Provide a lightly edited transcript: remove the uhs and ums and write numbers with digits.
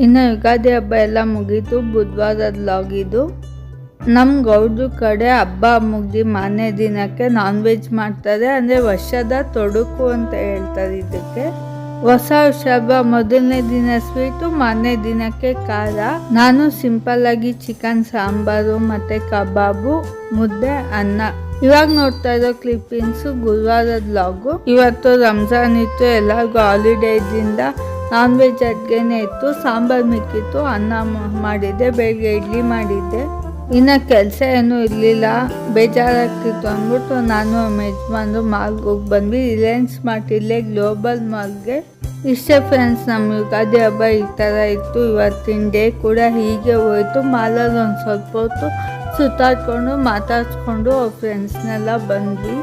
ಇನ್ನು ಯುಗಾದಿ ಹಬ್ಬ ಎಲ್ಲ ಮುಗೀತು. ಬುಧವಾರದ ವ್ಲಾಗ್ ಇದು. ನಮ್ಮ ಗೌಡ್ರ ಕಡೆ ಹಬ್ಬ ಮುಗ್ದು ಮಾರನೇ ದಿನಕ್ಕೆ ನಾನ್ ವೆಜ್ ಮಾಡ್ತಾರೆ. ಅಂದರೆ ವರ್ಷದ ತೊಡಕು ಅಂತ ಹೇಳ್ತಾರೆ ಇದಕ್ಕೆ. ಹೊಸ ವರ್ಷ ಹಬ್ಬ ಮೊದಲನೇ ದಿನ ಸ್ವೀಟು, ಮಾರನೇ ದಿನಕ್ಕೆ ಖಾರ. ನಾನು ಸಿಂಪಲ್ ಆಗಿ ಚಿಕನ್ ಸಾಂಬಾರು ಮತ್ತು ಕಬಾಬು, ಮುದ್ದೆ, ಅನ್ನ. ಇವಾಗ ನೋಡ್ತಾ ಇರೋ ಕ್ಲಿಪ್ಪಿಂಗ್ಸು ಗುರುವಾರದ ವ್ಲಾಗು. ಇವತ್ತು ರಂಜಾನ್ ಇತ್ತು, ಎಲ್ಲರಿಗೂ ಹಾಲಿಡೇ ಇದ್ರಿಂದ ನಾನ್ ವೆಜ್ ಅಡುಗೆನೇ ಇತ್ತು. ಸಾಂಬಾರು ಮಿಕ್ಕಿತ್ತು, ಅನ್ನ ಮಾಡಿದ್ದೆ, ಬೆಳಗ್ಗೆ ಇಡ್ಲಿ ಮಾಡಿದ್ದೆ. ಇನ್ನು ಕೆಲಸ ಏನೂ ಇರಲಿಲ್ಲ, ಬೇಜಾರಾಗ್ತಿತ್ತು ಅಂದ್ಬಿಟ್ಟು ನಾನು ಯಜಮಾನ್ರು ಮಾಲ್ಗೆ ಹೋಗಿ ಬಂದ್ವಿ. ರಿಲಯನ್ಸ್ ಸ್ಮಾರ್ಟ್ ಇಲ್ಲೇ ಗ್ಲೋಬಲ್ ಮಾಲ್ಗೆ. ಇಷ್ಟೇ ಫ್ರೆಂಡ್ಸ್, ನಮ್ಮ ಯುಗಾದಿ ಹಬ್ಬ ಈ ಥರ ಇತ್ತು. ಇವತ್ತಿನ ಡೇ ಕೂಡ ಹೀಗೆ ಹೋಯಿತು. ಮಾಲಲ್ಲಿ ಒಂದು ಸ್ವಲ್ಪ ಹೊತ್ತು ಸುತ್ತಾಡ್ಕೊಂಡು ಮಾತಾಡ್ಸ್ಕೊಂಡು ಅವ್ರ ಫ್ರೆಂಡ್ಸ್ನೆಲ್ಲ ಬಂದ್ವಿ.